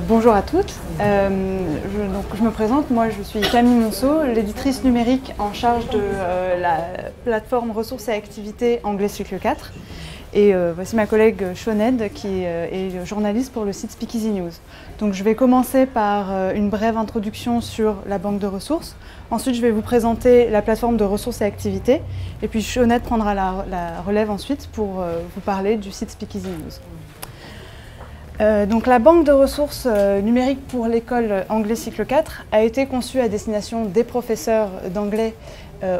Bonjour à toutes. Je me présente, moi je suis Camille Monceau, l'éditrice numérique en charge de la plateforme ressources et activités Anglais cycle 4. Et voici ma collègue Shoned qui est journaliste pour le site Speakeasy News. Donc je vais commencer par une brève introduction sur la banque de ressources. Ensuite je vais vous présenter la plateforme de ressources et activités. Et puis Shoned prendra la relève ensuite pour vous parler du site Speakeasy News. Donc la banque de ressources numériques pour l'école Anglais cycle 4 a été conçue à destination des professeurs d'anglais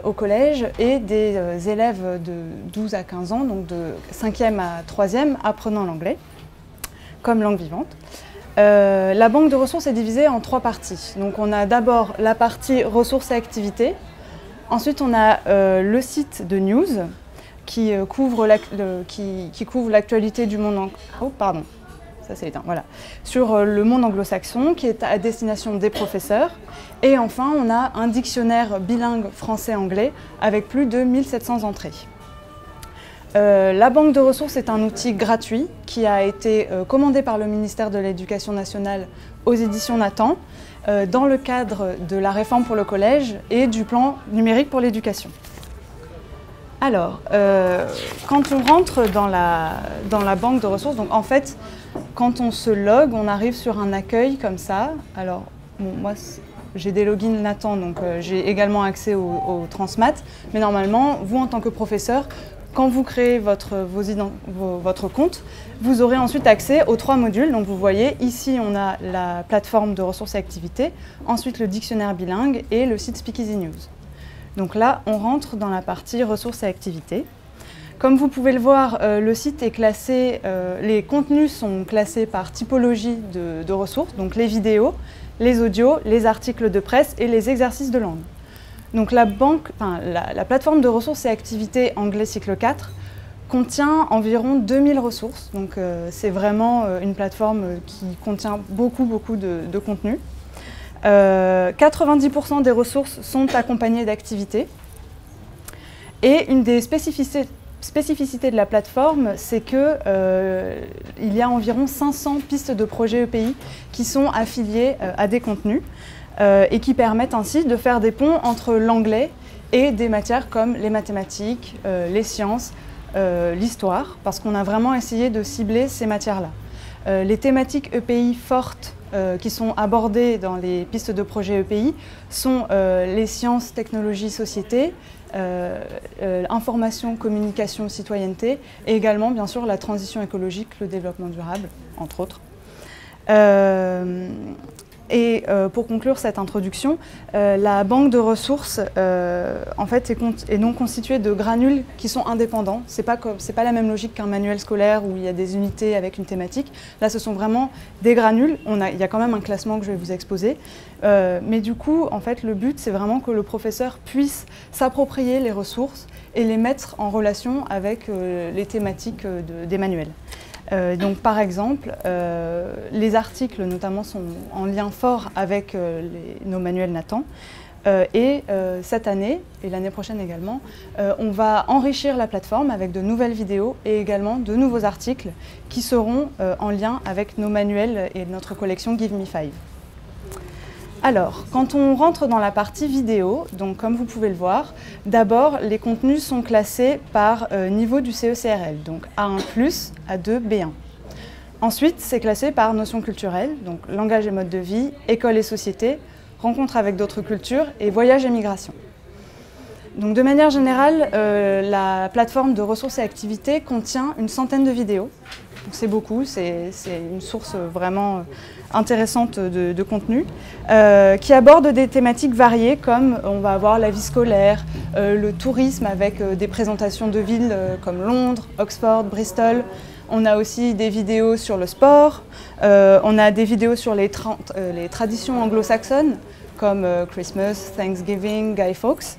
au collège et des élèves de 12 à 15 ans, donc de 5e à 3e, apprenant l'anglais comme langue vivante. La banque de ressources est divisée en 3 parties. Donc on a d'abord la partie ressources et activités, ensuite on a le site de news qui couvre l'actualité du monde sur le monde anglo-saxon qui est à destination des professeurs. Et enfin, on a un dictionnaire bilingue français-anglais avec plus de 1700 entrées. La banque de ressources est un outil gratuit qui a été commandé par le ministère de l'Éducation nationale aux éditions Nathan dans le cadre de la réforme pour le collège et du plan numérique pour l'éducation. Alors, quand on rentre dans la banque de ressources, donc en fait, quand on se log, on arrive sur un accueil comme ça. Alors, bon, moi, j'ai des logins Nathan, donc j'ai également accès au Transmat. Mais normalement, vous, en tant que professeur, quand vous créez votre compte, vous aurez ensuite accès aux 3 modules. Donc, vous voyez, ici, on a la plateforme de ressources et activités, ensuite le dictionnaire bilingue et le site Speakeasy News. Donc là, on rentre dans la partie ressources et activités. Comme vous pouvez le voir, le site est classé, les contenus sont classés par typologie de ressources, donc les vidéos, les audios, les articles de presse et les exercices de langue. Donc la plateforme de ressources et activités Anglais cycle 4 contient environ 2000 ressources, donc c'est vraiment une plateforme qui contient beaucoup de contenu. 90% des ressources sont accompagnées d'activités. Et une des spécificité de la plateforme, c'est qu'il y a environ 500 pistes de projets EPI qui sont affiliées à des contenus et qui permettent ainsi de faire des ponts entre l'anglais et des matières comme les mathématiques, les sciences, l'histoire, parce qu'on a vraiment essayé de cibler ces matières-là. Les thématiques EPI fortes qui sont abordées dans les pistes de projets EPI sont les sciences, technologies, société, information, communication, citoyenneté et également bien sûr la transition écologique, le développement durable, entre autres. Pour conclure cette introduction, la banque de ressources en fait est donc constituée de granules qui sont indépendants. C'est pas la même logique qu'un manuel scolaire où il y a des unités avec une thématique. Là, ce sont vraiment des granules. Il y a quand même un classement que je vais vous exposer. Mais du coup, en fait, le but, c'est vraiment que le professeur puisse s'approprier les ressources et les mettre en relation avec les thématiques des manuels. Donc par exemple, les articles notamment sont en lien fort avec nos manuels Nathan. Cette année, et l'année prochaine également, on va enrichir la plateforme avec de nouvelles vidéos et également de nouveaux articles qui seront en lien avec nos manuels et notre collection Give Me 5. Alors, quand on rentre dans la partie vidéo, donc comme vous pouvez le voir, d'abord les contenus sont classés par niveau du CE-CRL, donc A1+, A2, B1. Ensuite, c'est classé par notions culturelles, donc langage et mode de vie, école et société, rencontre avec d'autres cultures et voyage et migration. Donc de manière générale, la plateforme de ressources et activités contient une centaine de vidéos. C'est beaucoup, c'est une source vraiment intéressante de contenu, qui aborde des thématiques variées comme on va avoir la vie scolaire, le tourisme avec des présentations de villes comme Londres, Oxford, Bristol. On a aussi des vidéos sur le sport, on a des vidéos sur les traditions anglo-saxonnes comme Christmas, Thanksgiving, Guy Fawkes.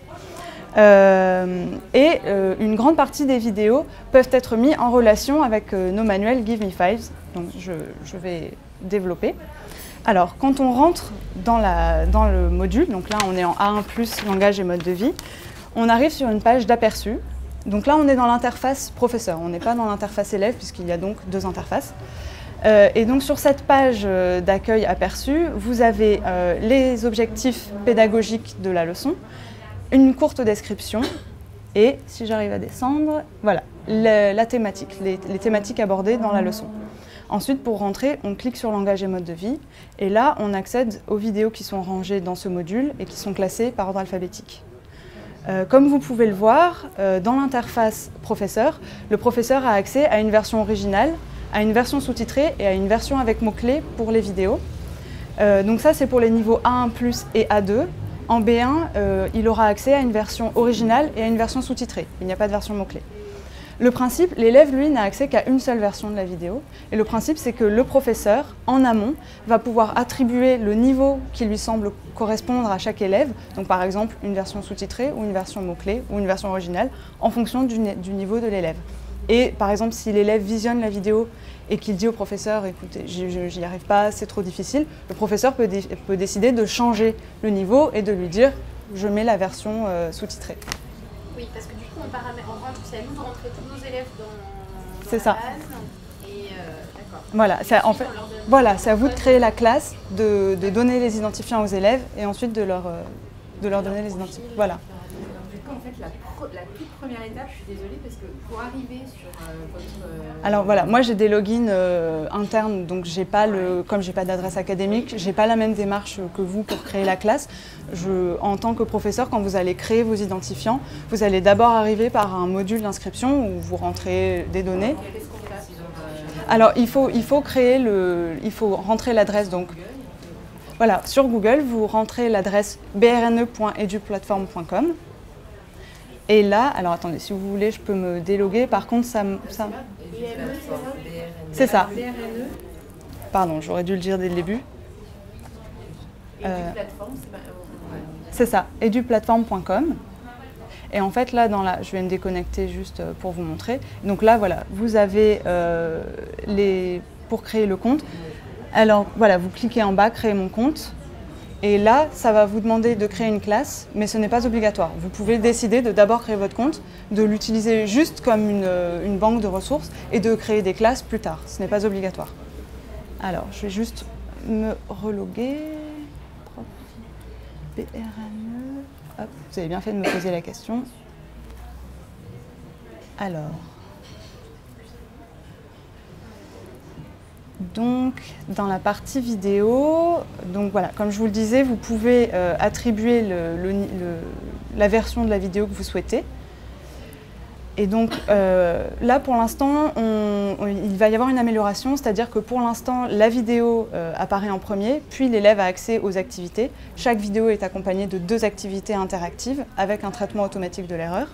Une grande partie des vidéos peuvent être mises en relation avec nos manuels Give Me 5, donc je vais développer. Alors, quand on rentre dans le module, donc là on est en A1+, langage et mode de vie, on arrive sur une page d'aperçu. Donc là on est dans l'interface professeur, on n'est pas dans l'interface élève puisqu'il y a donc 2 interfaces. Et donc sur cette page d'accueil aperçu, vous avez les objectifs pédagogiques de la leçon, une courte description et, si j'arrive à descendre, voilà, la thématique, les thématiques abordées dans la leçon. Ensuite, pour rentrer, on clique sur langage et mode de vie et là, on accède aux vidéos qui sont rangées dans ce module et qui sont classées par ordre alphabétique. Comme vous pouvez le voir, dans l'interface professeur, le professeur a accès à une version originale, à une version sous-titrée et à une version avec mots-clés pour les vidéos. Donc ça, c'est pour les niveaux A1+ et A2. En B1, il aura accès à une version originale et à une version sous-titrée. Il n'y a pas de version mots-clés. Le principe, l'élève, lui, n'a accès qu'à une seule version de la vidéo. Et le principe, c'est que le professeur, en amont, va pouvoir attribuer le niveau qui lui semble correspondre à chaque élève. Donc par exemple, une version sous-titrée ou une version mots-clés ou une version originale, en fonction du niveau de l'élève. Et par exemple, si l'élève visionne la vidéo et qu'il dit au professeur « écoutez, j'y arrive pas, c'est trop difficile », le professeur peut décider de changer le niveau et de lui dire « je mets la version sous-titrée ». Oui, parce que du coup, on rentre, c'est à nous de rentrer tous nos élèves dans c'est ça. Base. Et d'accord. Voilà, en fait, voilà, c'est à vous de créer la classe, de donner les identifiants aux élèves et ensuite de leur donner les identifiants. Voilà. Du coup, en fait, la toute première étape, je suis désolée, parce que pour arriver sur votre... Alors voilà, moi j'ai des logins internes, donc comme j'ai pas d'adresse académique, j'ai pas la même démarche que vous pour créer la classe. En tant que professeur, quand vous allez créer vos identifiants, vous allez d'abord arriver par un module d'inscription où vous rentrez des données. Qu'est-ce qu'on fait? Alors il faut rentrer l'adresse, donc voilà, sur Google, vous rentrez l'adresse brne.eduplatform.com. Et là, alors attendez, si vous voulez, je peux me déloguer. Par contre, ça c'est ça. Pardon, j'aurais dû le dire dès le début. C'est ça, eduplatform.com. Et en fait, là, je vais me déconnecter juste pour vous montrer. Donc là, voilà, vous avez pour créer le compte. Alors voilà, vous cliquez en bas, créer mon compte. Et là, ça va vous demander de créer une classe, mais ce n'est pas obligatoire. Vous pouvez décider de d'abord créer votre compte, de l'utiliser juste comme une banque de ressources et de créer des classes plus tard. Ce n'est pas obligatoire. Alors, je vais juste me reloguer. BRNE. Hop, vous avez bien fait de me poser la question. Alors. Donc, dans la partie vidéo, donc voilà, comme je vous le disais, vous pouvez attribuer la version de la vidéo que vous souhaitez. Et donc là, pour l'instant, il va y avoir une amélioration, c'est-à-dire que pour l'instant, la vidéo apparaît en premier, puis l'élève a accès aux activités. Chaque vidéo est accompagnée de 2 activités interactives avec un traitement automatique de l'erreur.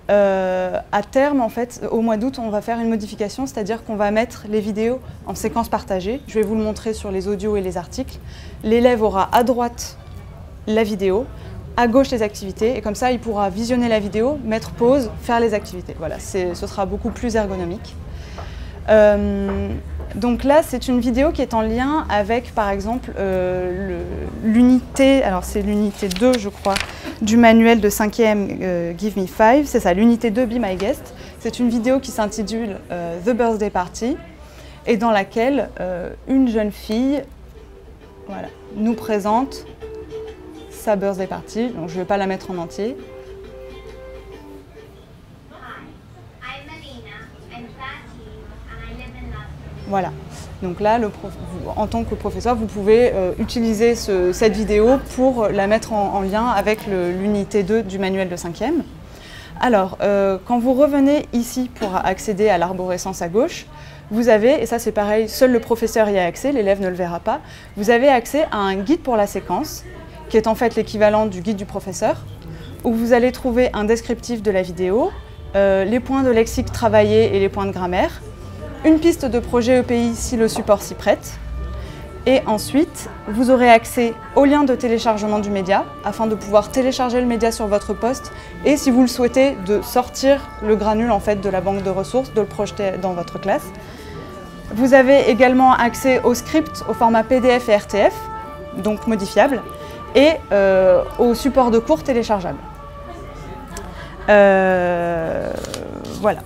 À terme, en fait, au mois d'août, on va faire une modification, c'est-à-dire qu'on va mettre les vidéos en séquence partagée. Je vais vous le montrer sur les audios et les articles. L'élève aura à droite la vidéo, à gauche les activités, et comme ça, il pourra visionner la vidéo, mettre pause, faire les activités. Voilà, ce sera beaucoup plus ergonomique. Donc là, c'est une vidéo qui est en lien avec, par exemple, l'unité, alors c'est l'unité 2, je crois, du manuel de 5e Give Me 5, c'est ça, l'unité 2 Be My Guest. C'est une vidéo qui s'intitule The Birthday Party et dans laquelle une jeune fille voilà, nous présente sa birthday party. Donc je ne vais pas la mettre en entier. Voilà. Donc là, en tant que professeur, vous pouvez utiliser cette vidéo pour la mettre en lien avec l'unité 2 du manuel de 5e. Alors, quand vous revenez ici pour accéder à l'arborescence à gauche, vous avez, et ça c'est pareil, seul le professeur y a accès, l'élève ne le verra pas, vous avez accès à un guide pour la séquence, qui est en fait l'équivalent du guide du professeur, où vous allez trouver un descriptif de la vidéo, les points de lexique travaillés et les points de grammaire, une piste de projet EPI si le support s'y prête, et ensuite vous aurez accès au lien de téléchargement du média afin de pouvoir télécharger le média sur votre poste et si vous le souhaitez de sortir le granule en fait de la banque de ressources, de le projeter dans votre classe. Vous avez également accès au script au format PDF et RTF, donc modifiable, et au support de cours téléchargeable. Voilà.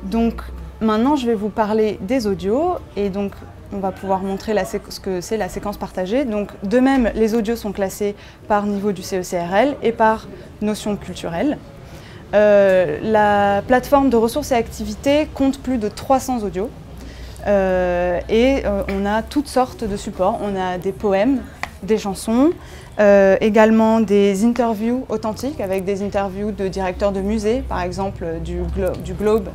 Donc Maintenant, je vais vous parler des audios et donc on va pouvoir montrer ce que c'est la séquence partagée. Donc, de même, les audios sont classés par niveau du CECRL et par notion culturelle. La plateforme de ressources et activités compte plus de 300 audios on a toutes sortes de supports. On a des poèmes, des chansons, également des interviews authentiques avec des interviews de directeurs de musées, par exemple du Globe,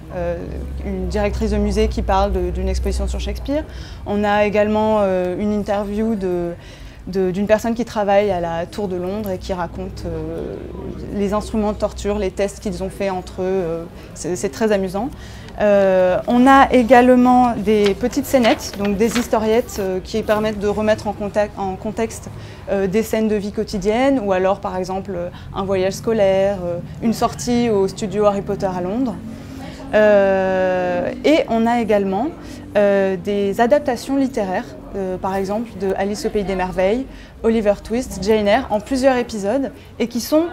une directrice de musée qui parle d'une exposition sur Shakespeare. On a également une interview d'une personne qui travaille à la Tour de Londres et qui raconte les instruments de torture, les tests qu'ils ont fait entre eux. C'est très amusant. On a également des petites scénettes, donc des historiettes qui permettent de remettre en contexte des scènes de vie quotidienne ou alors par exemple un voyage scolaire, une sortie au studio Harry Potter à Londres. Et on a également des adaptations littéraires, par exemple de Alice au Pays des Merveilles, Oliver Twist, Jane Eyre, en plusieurs épisodes, et qui sont,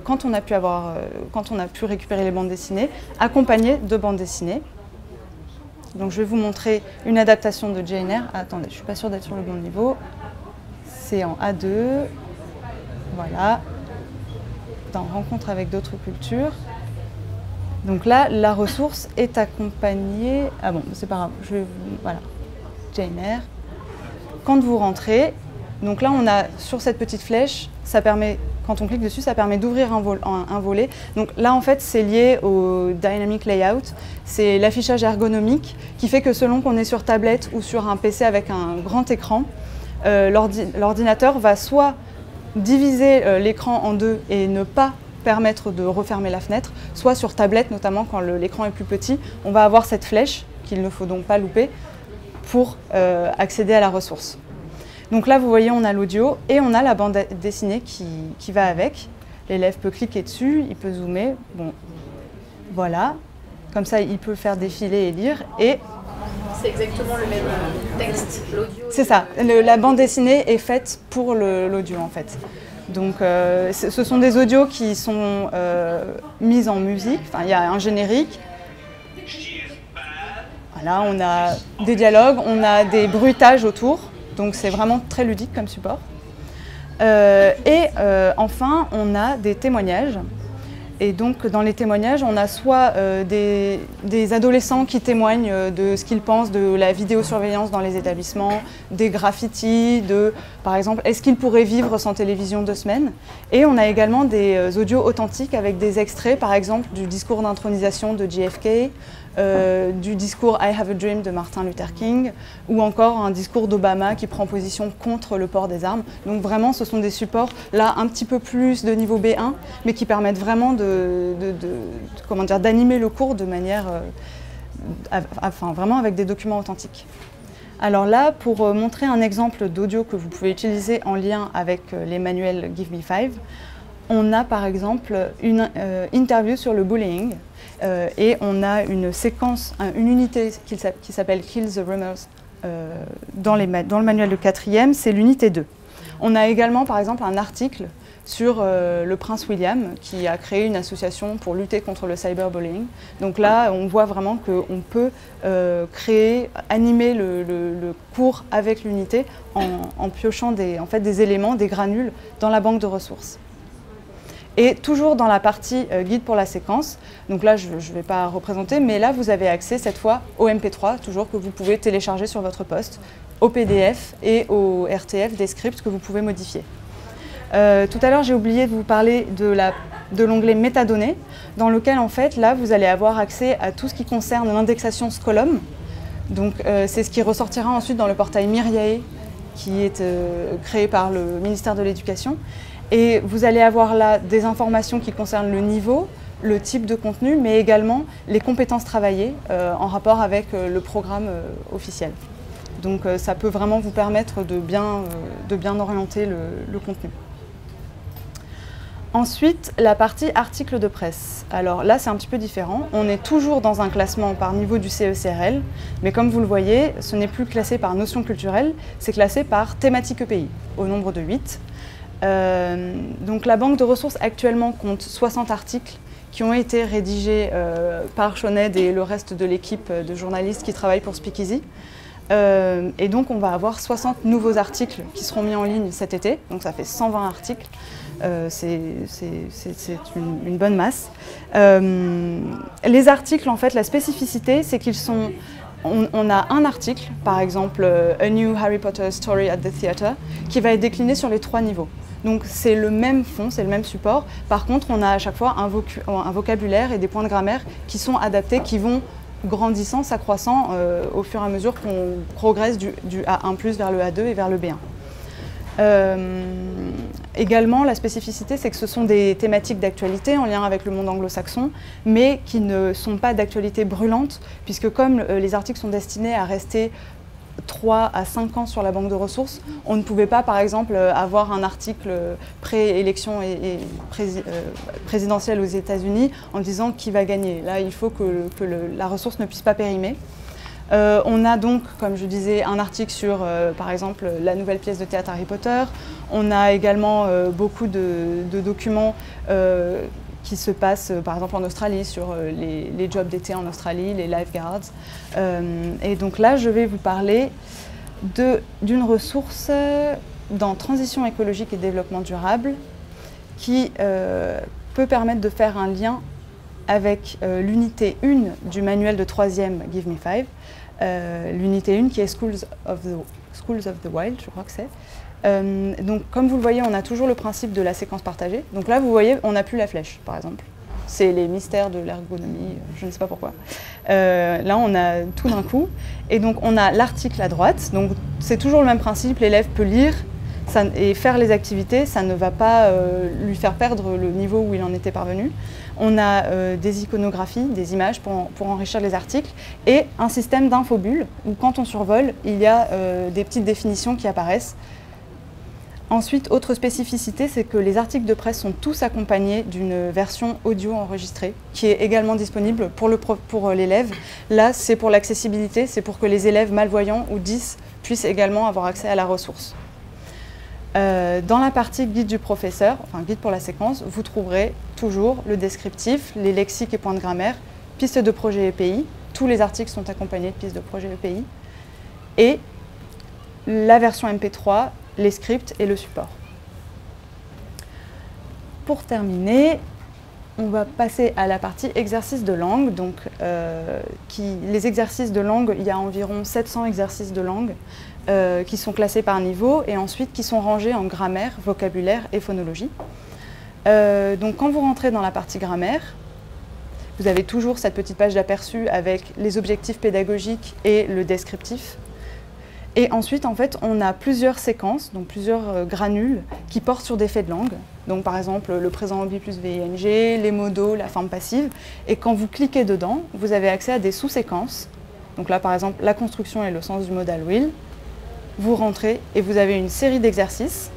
quand on a pu récupérer les bandes dessinées, accompagnées de bandes dessinées. Donc je vais vous montrer une adaptation de Jane Eyre. Ah, attendez, je ne suis pas sûre d'être sur le bon niveau. C'est en A2, voilà, dans Rencontre avec d'autres cultures. Donc là, la ressource est accompagnée... Ah bon, c'est pas grave, voilà, Jane Eyre. Quand vous rentrez, donc là on a sur cette petite flèche, ça permet, quand on clique dessus, ça permet d'ouvrir un volet. Donc là en fait c'est lié au Dynamic Layout, c'est l'affichage ergonomique qui fait que selon qu'on est sur tablette ou sur un PC avec un grand écran, l'ordinateur va soit diviser l'écran en deux et ne pas permettre de refermer la fenêtre, soit sur tablette, notamment quand l'écran est plus petit, on va avoir cette flèche qu'il ne faut donc pas louper pour accéder à la ressource. Donc là, vous voyez, on a l'audio et on a la bande dessinée qui va avec. L'élève peut cliquer dessus, il peut zoomer, bon, voilà. Comme ça, il peut faire défiler et lire. Et c'est exactement le même texte, l'audio. C'est ça, la bande dessinée est faite pour l'audio en fait. Donc ce sont des audios qui sont mis en musique, enfin, il y a un générique. Voilà, on a des dialogues, on a des bruitages autour, donc c'est vraiment très ludique comme support. Enfin, on a des témoignages. Et donc, dans les témoignages, on a soit des adolescents qui témoignent de ce qu'ils pensent de la vidéosurveillance dans les établissements, des graffitis, par exemple, est-ce qu'ils pourraient vivre sans télévision 2 semaines? Et on a également des audios authentiques avec des extraits, par exemple, du discours d'intronisation de JFK, du discours I Have a Dream de Martin Luther King, ou encore un discours d'Obama qui prend position contre le port des armes. Donc vraiment, ce sont des supports, là, un petit peu plus de niveau B1, mais qui permettent vraiment d'animer le cours de manière, vraiment avec des documents authentiques. Alors là, pour montrer un exemple d'audio que vous pouvez utiliser en lien avec les manuels Give Me 5, on a par exemple une interview sur le bullying et on a une séquence, une unité qui s'appelle Kill the Rumors dans le manuel de 4e, c'est l'unité 2. On a également par exemple un article sur le prince William qui a créé une association pour lutter contre le cyberbullying. Donc là, on voit vraiment qu'on peut animer le cours avec l'unité en piochant des éléments, des granules dans la banque de ressources. Et toujours dans la partie guide pour la séquence, donc là je ne vais pas représenter, mais là vous avez accès cette fois au MP3, toujours que vous pouvez télécharger sur votre poste, au PDF et au RTF des scripts que vous pouvez modifier. Tout à l'heure j'ai oublié de vous parler de l'onglet métadonnées, dans lequel en fait là vous allez avoir accès à tout ce qui concerne l'indexation Scholum. Donc c'est ce qui ressortira ensuite dans le portail Myriae qui est créé par le ministère de l'Éducation. Et vous allez avoir là des informations qui concernent le niveau, le type de contenu, mais également les compétences travaillées en rapport avec le programme officiel. Donc ça peut vraiment vous permettre de bien orienter le contenu. Ensuite, la partie articles de presse. Alors là, c'est un petit peu différent. On est toujours dans un classement par niveau du CECRL, mais comme vous le voyez, ce n'est plus classé par notion culturelle, c'est classé par thématique EPI, au nombre de 8. Donc la banque de ressources actuellement compte 60 articles qui ont été rédigés par Shoned et le reste de l'équipe de journalistes qui travaillent pour Speakeasy. Et donc on va avoir 60 nouveaux articles qui seront mis en ligne cet été, donc ça fait 120 articles, c'est une bonne masse. Les articles, en fait, la spécificité, c'est qu'ils sont... On a un article, par exemple « A New Harry Potter Story at the Theatre », qui va être décliné sur les 3 niveaux. Donc c'est le même fond, c'est le même support. Par contre, on a à chaque fois un vocabulaire et des points de grammaire qui sont adaptés, qui vont grandissant, s'accroissant au fur et à mesure qu'on progresse du A1+ vers le A2 et vers le B1. Également, la spécificité, c'est que ce sont des thématiques d'actualité en lien avec le monde anglo-saxon, mais qui ne sont pas d'actualité brûlante, puisque comme les articles sont destinés à rester 3 à 5 ans sur la banque de ressources, on ne pouvait pas, par exemple, avoir un article pré-élection et présidentielle aux États-Unis en disant qui va gagner. Là, il faut que la ressource ne puisse pas périmer. On a donc, comme je disais, un article sur, par exemple, la nouvelle pièce de théâtre Harry Potter. On a également beaucoup de documents qui se passent, par exemple, en Australie, sur les jobs d'été en Australie, les lifeguards. Et donc là, je vais vous parler d'une ressource dans transition écologique et développement durable qui peut permettre de faire un lien avec l'unité 1 du manuel de 3e Give Me 5, l'unité 1 qui est Schools of the Wild, je crois que c'est. Donc comme vous le voyez, on a toujours le principe de la séquence partagée. Donc là, vous voyez, on n'a plus la flèche, par exemple. C'est les mystères de l'ergonomie, je ne sais pas pourquoi. Là, on a tout d'un coup. Et donc, on a l'article à droite. Donc, c'est toujours le même principe. L'élève peut lire et faire les activités. Ça ne va pas lui faire perdre le niveau où il en était parvenu. On a des iconographies, des images pour enrichir les articles. Et un système d'infobulles où, quand on survole, il y a des petites définitions qui apparaissent. Ensuite, autre spécificité, c'est que les articles de presse sont tous accompagnés d'une version audio enregistrée qui est également disponible pour l'élève. Là, c'est pour l'accessibilité, c'est pour que les élèves malvoyants ou 10 puissent également avoir accès à la ressource. Dans la partie guide du professeur, enfin guide pour la séquence, vous trouverez toujours le descriptif, les lexiques et points de grammaire, pistes de projet EPI. Tous les articles sont accompagnés de pistes de projet EPI. Et la version MP3, les scripts et le support. Pour terminer, on va passer à la partie exercices de langue. Donc, les exercices de langue, il y a environ 700 exercices de langue qui sont classés par niveau et ensuite qui sont rangés en grammaire, vocabulaire et phonologie. Donc, quand vous rentrez dans la partie grammaire, vous avez toujours cette petite page d'aperçu avec les objectifs pédagogiques et le descriptif. Et ensuite, en fait, on a plusieurs séquences, donc plusieurs granules qui portent sur des faits de langue. Donc, par exemple, le présent oblique plus VING, les modos, la forme passive. Et quand vous cliquez dedans, vous avez accès à des sous-séquences. Donc là, par exemple, la construction et le sens du modal will. Vous rentrez et vous avez une série d'exercices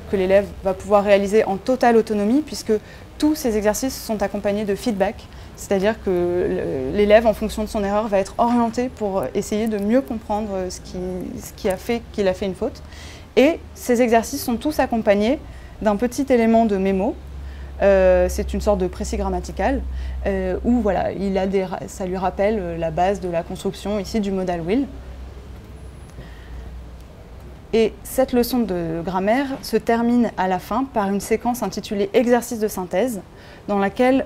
que l'élève va pouvoir réaliser en totale autonomie puisque tous ces exercices sont accompagnés de feedback. C'est-à-dire que l'élève, en fonction de son erreur, va être orienté pour essayer de mieux comprendre ce qui a fait qu'il a fait une faute. Et ces exercices sont tous accompagnés d'un petit élément de mémo. C'est une sorte de précis grammatical où voilà, ça lui rappelle la base de la construction ici du modal will. Et cette leçon de grammaire se termine à la fin par une séquence intitulée « Exercice de synthèse » dans laquelle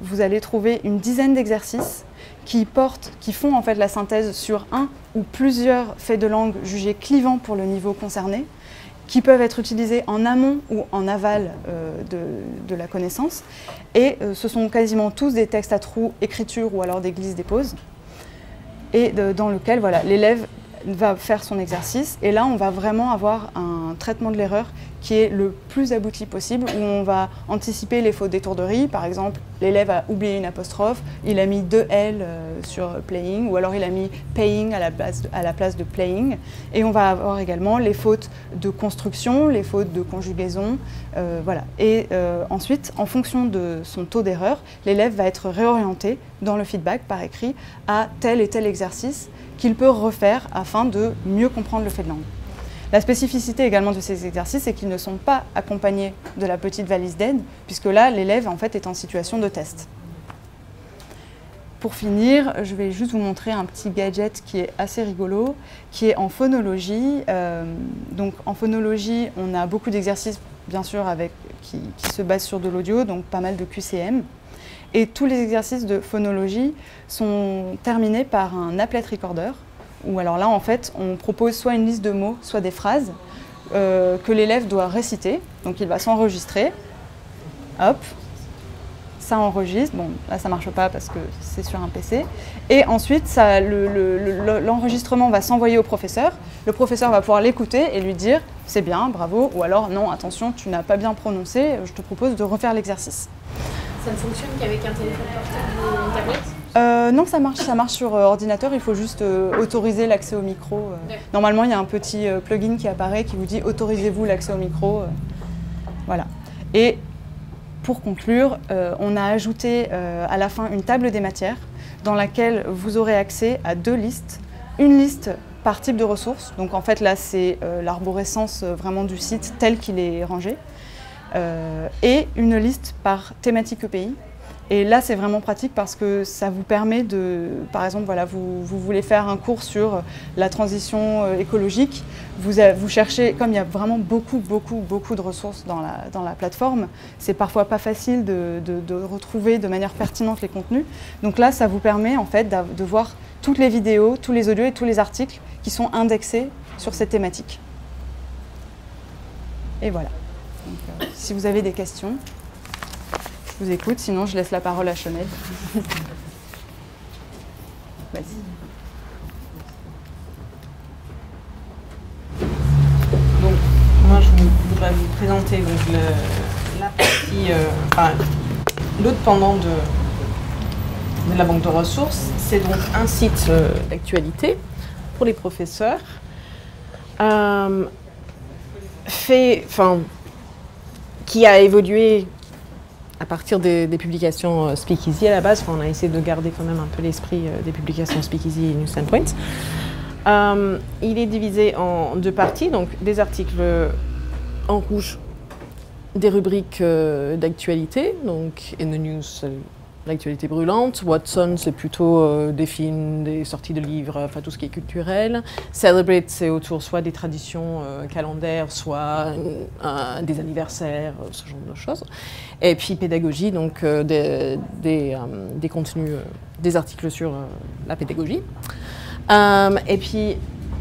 vous allez trouver une dizaine d'exercices qui font en fait la synthèse sur un ou plusieurs faits de langue jugés clivants pour le niveau concerné, qui peuvent être utilisés en amont ou en aval de la connaissance. Et ce sont quasiment tous des textes à trous, écriture ou alors des glisses-déposes, et dans lequel voilà, l'élève va faire son exercice et là on va vraiment avoir un traitement de l'erreur qui est le plus abouti possible où on va anticiper les fautes d'étourderie. Par exemple, l'élève a oublié une apostrophe, il a mis 2 L sur playing ou alors il a mis paying à la place de playing et on va avoir également les fautes de construction, les fautes de conjugaison, voilà. Et ensuite, en fonction de son taux d'erreur, l'élève va être réorienté dans le feedback par écrit à tel et tel exercice qu'il peut refaire afin de mieux comprendre le fait de langue. La spécificité également de ces exercices, c'est qu'ils ne sont pas accompagnés de la petite valise d'aide, puisque là, l'élève en fait est en situation de test. Pour finir, je vais juste vous montrer un petit gadget qui est assez rigolo, qui est en phonologie. Donc en phonologie, on a beaucoup d'exercices, bien sûr, qui se basent sur de l'audio, donc pas mal de QCM. Et tous les exercices de phonologie sont terminés par un applet recorder, où alors là, en fait, on propose soit une liste de mots, soit des phrases que l'élève doit réciter. Donc il va s'enregistrer, hop, ça enregistre. Bon, là, ça ne marche pas parce que c'est sur un PC. Et ensuite, l'enregistrement va s'envoyer au professeur. Le professeur va pouvoir l'écouter et lui dire « c'est bien, bravo » ou alors « non, attention, tu n'as pas bien prononcé, je te propose de refaire l'exercice ». Ça ne fonctionne qu'avec un téléphone portable ou une tablette? Non, ça marche sur ordinateur, il faut juste autoriser l'accès au micro. Normalement, il y a un petit plugin qui apparaît qui vous dit « autorisez-vous l'accès au micro ». Voilà. Et pour conclure, on a ajouté à la fin une table des matières dans laquelle vous aurez accès à 2 listes. Une liste par type de ressources, donc en fait là c'est l'arborescence vraiment du site tel qu'il est rangé, et une liste par thématique EPI. Et là, c'est vraiment pratique parce que ça vous permet de, par exemple, voilà, vous voulez faire un cours sur la transition écologique, vous cherchez, comme il y a vraiment beaucoup de ressources dans la plateforme, c'est parfois pas facile de retrouver de manière pertinente les contenus. Donc là, ça vous permet en fait de voir toutes les vidéos, tous les audios et tous les articles qui sont indexés sur cette thématique. Et voilà. Donc, si vous avez des questions, je vous écoute, sinon je laisse la parole à Chanel. Vas-y. Donc, moi je voudrais vous présenter donc, la partie, l'autre pendant de la banque de ressources. C'est donc un site d'actualité pour les professeurs, qui a évolué à partir des publications Speakeasy à la base. On a essayé de garder quand même un peu l'esprit des publications Speakeasy et New Standpoint. Il est divisé en 2 parties, donc des articles en rouge, des rubriques d'actualité, donc in the news, l'actualité brûlante. Watson, c'est plutôt des films, des sorties de livres, enfin tout ce qui est culturel. Celebrate, c'est autour soit des traditions calendaires, soit des anniversaires, ce genre de choses. Et puis pédagogie, donc des contenus, des articles sur la pédagogie. Et puis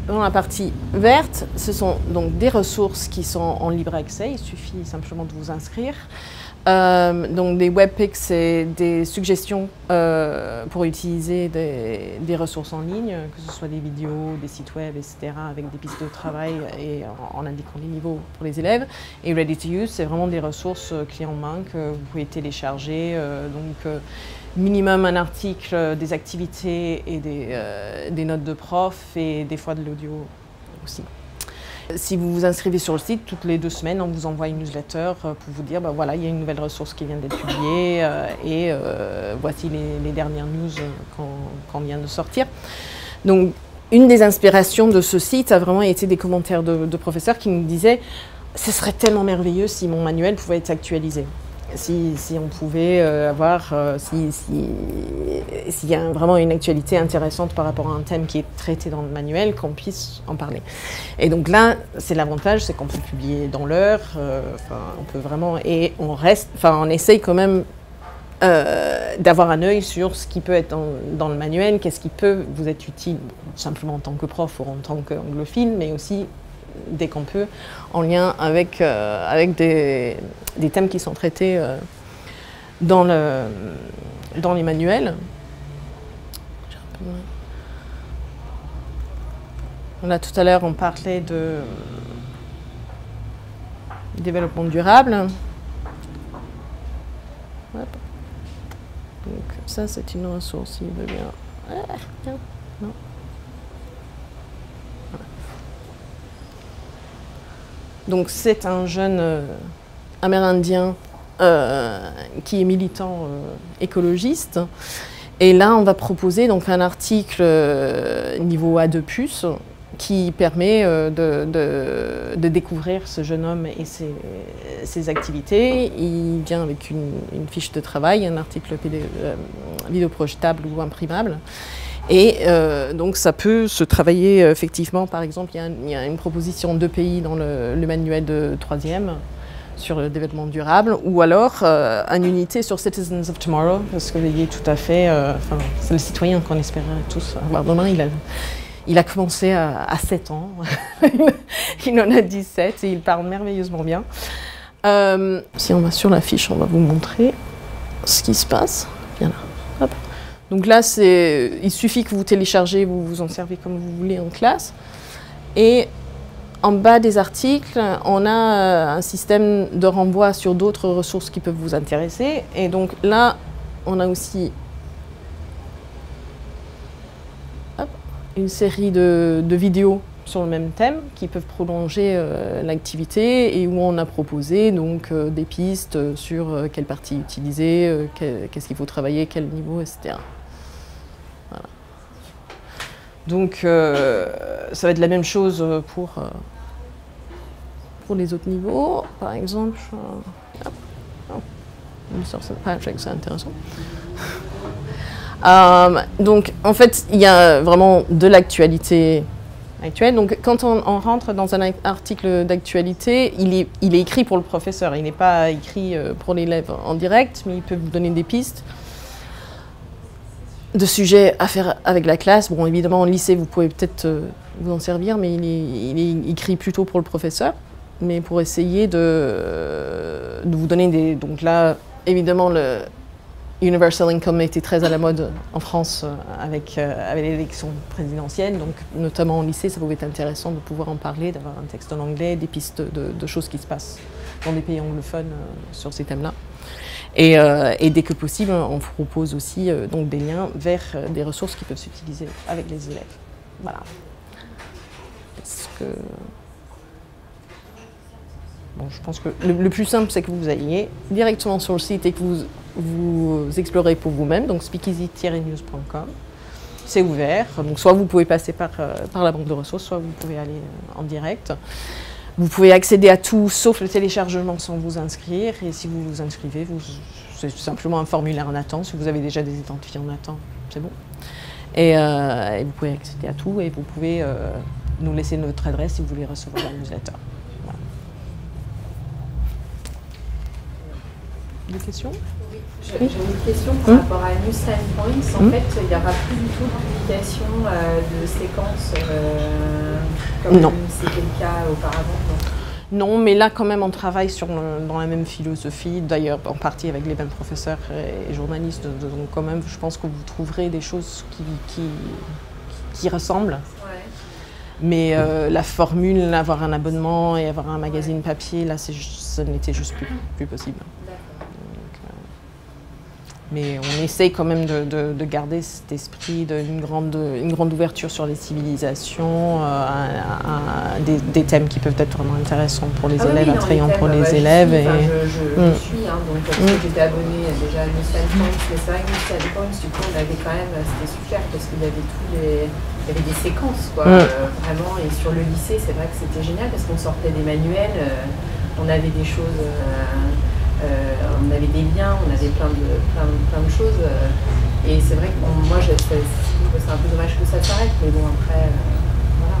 dans la partie verte, ce sont donc des ressources qui sont en libre accès, il suffit simplement de vous inscrire. Donc des webpics, c'est des suggestions pour utiliser des ressources en ligne, que ce soit des vidéos, des sites web, etc., avec des pistes de travail et en indiquant les niveaux pour les élèves. Et Ready to Use, c'est vraiment des ressources clés en main que vous pouvez télécharger. Minimum un article, des activités et des notes de prof et des fois de l'audio aussi. Si vous vous inscrivez sur le site, toutes les 2 semaines, on vous envoie une newsletter pour vous dire, voilà, il y a une nouvelle ressource qui vient d'être publiée et voici les dernières news qu'on vient de sortir. Donc, une des inspirations de ce site a vraiment été des commentaires de professeurs qui nous disaient « ce serait tellement merveilleux si mon manuel pouvait être actualisé ». Si on pouvait avoir, s'il y a vraiment une actualité intéressante par rapport à un thème qui est traité dans le manuel, qu'on puisse en parler. Et donc là, c'est l'avantage, c'est qu'on peut publier dans l'heure, on peut vraiment, et on essaye quand même d'avoir un œil sur ce qui peut être dans le manuel, qu'est-ce qui peut vous être utile, simplement en tant que prof ou en tant qu'anglophile, mais aussi dès qu'on peut, en lien avec des thèmes qui sont traités dans les manuels. Là, tout à l'heure, on parlait de développement durable. Hop. Donc ça, c'est une ressource, il veut bien. Tiens, non. Donc c'est un jeune amérindien qui est militant écologiste. Et là, on va proposer donc un article niveau A2+, qui permet de découvrir ce jeune homme et ses activités. Il vient avec une fiche de travail, un article vidéoprojetable ou imprimable. Et donc ça peut se travailler effectivement, par exemple, il y a une proposition de pays dans le manuel de 3e sur le développement durable, ou alors une unité sur Citizens of Tomorrow, parce que il est tout à fait, c'est le citoyen qu'on espérait tous avoir demain. Il a commencé à 7 ans, il en a 17 et il parle merveilleusement bien. Si on va sur la fiche, on va vous montrer ce qui se passe. Bien là. Hop. Donc là, il suffit que vous téléchargez, vous vous en servez comme vous voulez en classe. Et en bas des articles, on a un système de renvoi sur d'autres ressources qui peuvent vous intéresser. Et donc là, on a aussi une série de vidéos sur le même thème qui peuvent prolonger l'activité et où on a proposé donc, des pistes sur quelle partie utiliser, qu'est-ce qu'il faut travailler, quel niveau, etc. Voilà. Donc ça va être la même chose pour les autres niveaux. Par exemple, une sorte de page, c'est intéressant. Donc en fait, il y a vraiment de l'actualité actuelle. Donc quand on rentre dans un article d'actualité, il est écrit pour le professeur. Il n'est pas écrit pour l'élève en direct, mais il peut vous donner des pistes de sujets à faire avec la classe. Bon, évidemment, en lycée, vous pouvez peut-être vous en servir, mais il est écrit plutôt pour le professeur. Mais pour essayer de vous donner des... Donc là, évidemment, le Universal Income était très à la mode en France avec l'élection présidentielle. Donc, notamment en lycée, ça pouvait être intéressant de pouvoir en parler, d'avoir un texte en anglais, des pistes de choses qui se passent dans des pays anglophones sur ces thèmes-là. Et dès que possible, on propose aussi donc des liens vers des ressources qui peuvent s'utiliser avec les élèves. Voilà. Est-ce que... Bon, je pense que le plus simple, c'est que vous alliez directement sur le site et que vous explorez pour vous-même, donc speakeasy-news.com. C'est ouvert, donc soit vous pouvez passer par la banque de ressources, soit vous pouvez aller en direct. Vous pouvez accéder à tout, sauf le téléchargement sans vous inscrire. Et si vous vous inscrivez, c'est simplement un formulaire en attente. Si vous avez déjà des identifiants en attente, c'est bon. Et vous pouvez accéder à tout et vous pouvez nous laisser notre adresse si vous voulez recevoir la newsletter. Voilà. Des questions? J'ai une question par rapport à New Standpoints. En fait, il n'y aura plus du tout de publication de séquences comme c'était le cas auparavant. Non, mais là, quand même, on travaille dans la même philosophie, d'ailleurs, en partie avec les mêmes professeurs et journalistes. Donc, quand même, je pense que vous trouverez des choses qui ressemblent. Ouais. Mais la formule, avoir un abonnement et avoir un magazine papier, là, ça n'était juste plus possible. Mais on essaye quand même de garder cet esprit d'une grande ouverture sur les civilisations, des thèmes qui peuvent être vraiment intéressants pour les élèves, attrayants pour les élèves. Je suis, donc parce que j'étais abonnée déjà à New Standpoints, mais c'est vrai que New Standpoints, du coup, on avait quand même, c'était super parce qu'il y avait il y avait des séquences, quoi, vraiment. Et sur le lycée, c'est vrai que c'était génial parce qu'on sortait des manuels, on avait des choses... on avait des liens, on avait plein de choses. Et c'est vrai que moi, c'est un peu dommage que ça s'arrête, mais bon, après, voilà.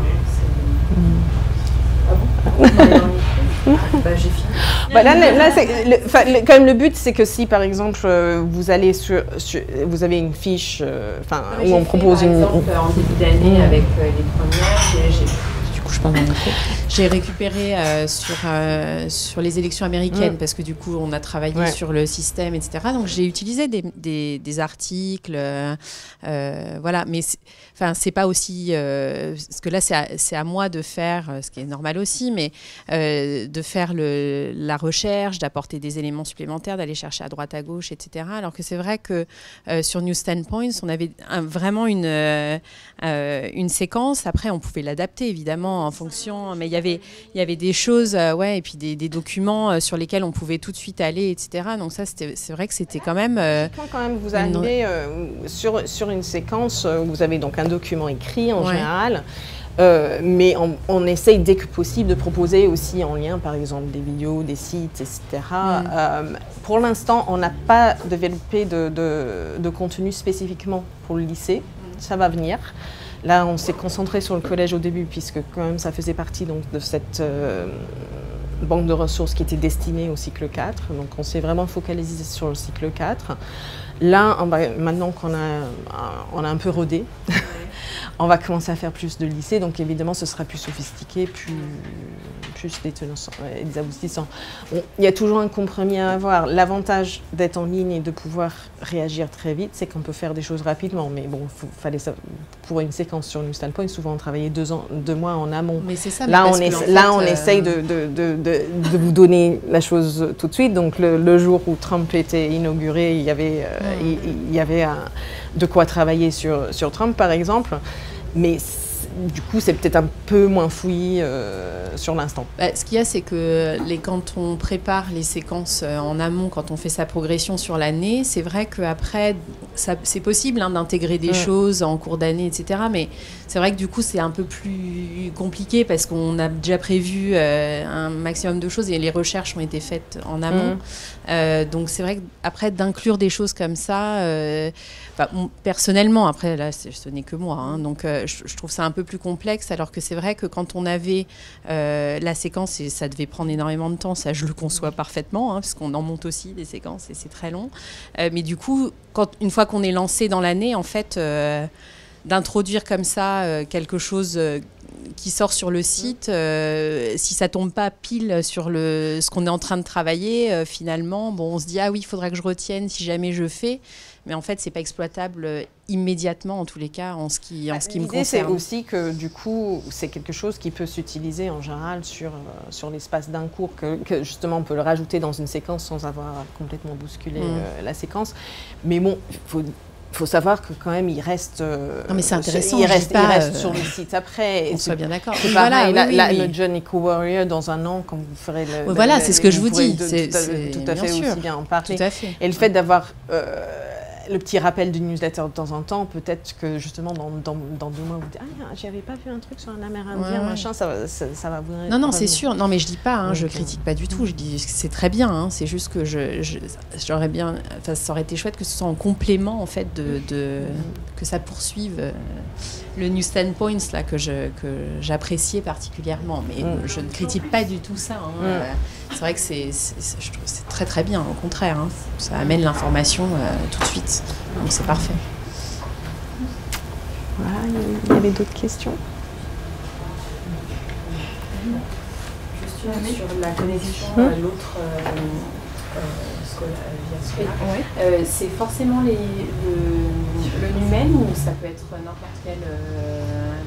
Ah bon? Bah, j'ai fini. Bah, là quand même, le but, c'est que si, par exemple, vous allez vous avez une fiche où on propose une... Par exemple, en début d'année, avec les premières, j'ai récupéré sur les élections américaines parce que du coup on a travaillé sur le système, etc. Donc j'ai utilisé des articles, voilà. Mais c'est pas aussi parce que là c'est à moi de faire, ce qui est normal aussi, mais de faire la recherche, d'apporter des éléments supplémentaires, d'aller chercher à droite à gauche, etc. Alors que c'est vrai que sur New Standpoints on avait vraiment une séquence. Après on pouvait l'adapter évidemment en fonction, mais il y avait des choses, et puis des documents sur lesquels on pouvait tout de suite aller, etc. Donc ça, c'est vrai que c'était quand même... Quand même vous arrivez sur une séquence, vous avez donc un document écrit en général, Mais on essaye dès que possible de proposer aussi en lien, par exemple, des vidéos, des sites, etc. Pour l'instant, on n'a pas développé de contenu spécifiquement pour le lycée. Ça va venir. Là, on s'est concentré sur le collège au début, puisque quand même ça faisait partie donc, de cette banque de ressources qui était destinée au cycle 4. Donc on s'est vraiment focalisé sur le cycle 4. Là, maintenant qu'on a un peu rodé, on va commencer à faire plus de lycée, donc évidemment ce sera plus sophistiqué, plus des tenants et des aboutissants. Il y a toujours un compromis à avoir. L'avantage d'être en ligne et de pouvoir réagir très vite, c'est qu'on peut faire des choses rapidement. Mais bon, fallait ça, pour une séquence sur New Standpoint, souvent on travaillait 2 mois en amont. Mais c'est ça. Là, on essaye de vous donner la chose tout de suite. Donc le jour où Trump était inauguré, il y avait de quoi travailler sur Trump, par exemple. Mais du coup, c'est peut-être un peu moins fouillis sur l'instant. Ce qu'il y a, c'est que quand on prépare les séquences en amont, quand on fait sa progression sur l'année, c'est vrai qu'après, c'est possible d'intégrer des choses en cours d'année, etc. Mais c'est vrai que du coup, c'est un peu plus compliqué parce qu'on a déjà prévu un maximum de choses et les recherches ont été faites en amont. Donc c'est vrai qu'après, d'inclure des choses comme ça, personnellement, après, là, ce n'est que moi, donc je trouve ça un peu plus complexe, alors que c'est vrai que quand on avait la séquence, et ça devait prendre énormément de temps, ça je le conçois parfaitement, parce qu'on en monte aussi des séquences et c'est très long. Mais du coup, une fois qu'on est lancé dans l'année, en fait, d'introduire comme ça quelque chose qui sort sur le site, si ça tombe pas pile sur ce qu'on est en train de travailler, finalement, on se dit ah oui, il faudra que je retienne si jamais je fais. Mais en fait, c'est pas exploitable immédiatement, en tous les cas, en ce qui me concerne. L'idée, c'est aussi que, du coup, c'est quelque chose qui peut s'utiliser en général sur l'espace d'un cours, que justement, on peut le rajouter dans une séquence sans avoir complètement bousculé la séquence. Mais bon, il faut savoir que quand même, il reste... non, mais c'est intéressant. Il reste sur le site après. On soit bien d'accord. C'est pareil, le John Eco-Warrior, dans un an, quand vous ferez le... Voilà, c'est ce que je vous dis. C'est tout à fait aussi bien en parler. Tout à fait. Et le fait d'avoir... le petit rappel du newsletter de temps en temps, peut-être que justement dans 2 mois, vous dites « Ah, j'avais pas vu un truc sur un Amérindien, machin, ça va vous... » Non, c'est sûr. Non, mais je dis pas, je critique pas du tout. Je dis que c'est très bien. C'est juste que j'aurais bien... Enfin, ça aurait été chouette que ce soit en complément, en fait, que ça poursuive le New Standpoints, là, que j'appréciais particulièrement. Mais je ne critique pas du tout ça. C'est vrai que je trouve que c'est très, très bien. Au contraire, ça amène l'information tout de suite. Donc, c'est parfait. Voilà, il y avait d'autres questions? Juste sur la connexion à l'autre c'est forcément le NUMEN ou ça peut être n'importe quel...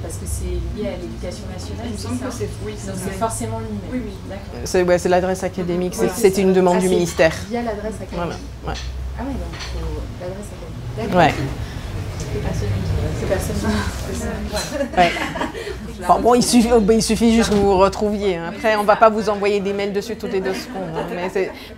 parce que c'est lié à l'éducation nationale, il me semble que c'est forcément le NUMEN. Oui, d'accord. C'est l'adresse académique, c'est une demande du ministère. Via l'adresse académique. Voilà, ouais. Ah oui, donc l'adresse académique. D'accord. Ouais. C'est personne. Ouais. Enfin, bon, il suffit juste que vous vous retrouviez. Après, on ne va pas vous envoyer des mails dessus toutes les 2 secondes.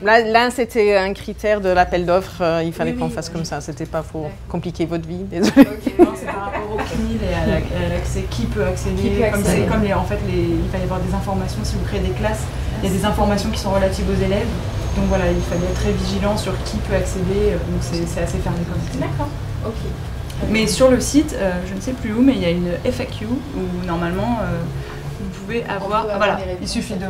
Mais là, c'était un critère de l'appel d'offres. Il fallait qu'on fasse comme ça. C'était pas pour compliquer votre vie. Désolée. Non, c'est par rapport au CNIL et à l'accès. Qui peut accéder? En fait, il fallait avoir des informations. Si vous créez des classes, il y a des informations qui sont relatives aux élèves. Donc voilà, il fallait être très vigilant sur qui peut accéder. Donc c'est assez fermé comme ça. D'accord. Ok. Mais sur le site, je ne sais plus où, mais il y a une FAQ où normalement vous pouvez avoir... Voilà, il suffit de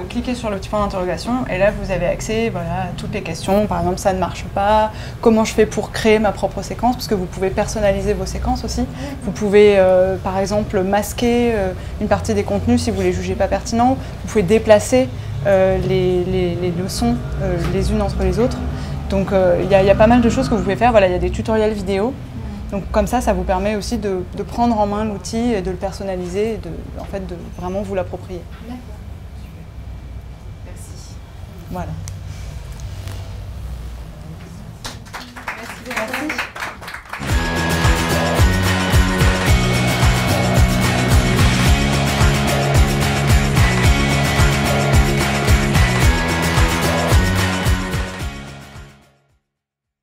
cliquer sur le petit point d'interrogation et là vous avez accès à toutes les questions. Par exemple, ça ne marche pas, comment je fais pour créer ma propre séquence, parce que vous pouvez personnaliser vos séquences aussi. Vous pouvez par exemple masquer une partie des contenus si vous ne les jugez pas pertinents. Vous pouvez déplacer les leçons les unes entre les autres. Donc il y a pas mal de choses que vous pouvez faire. Voilà, il y a des tutoriels vidéo. Donc comme ça vous permet aussi de prendre en main l'outil et de le personnaliser et de vraiment vous l'approprier. D'accord. Merci. Voilà. Merci.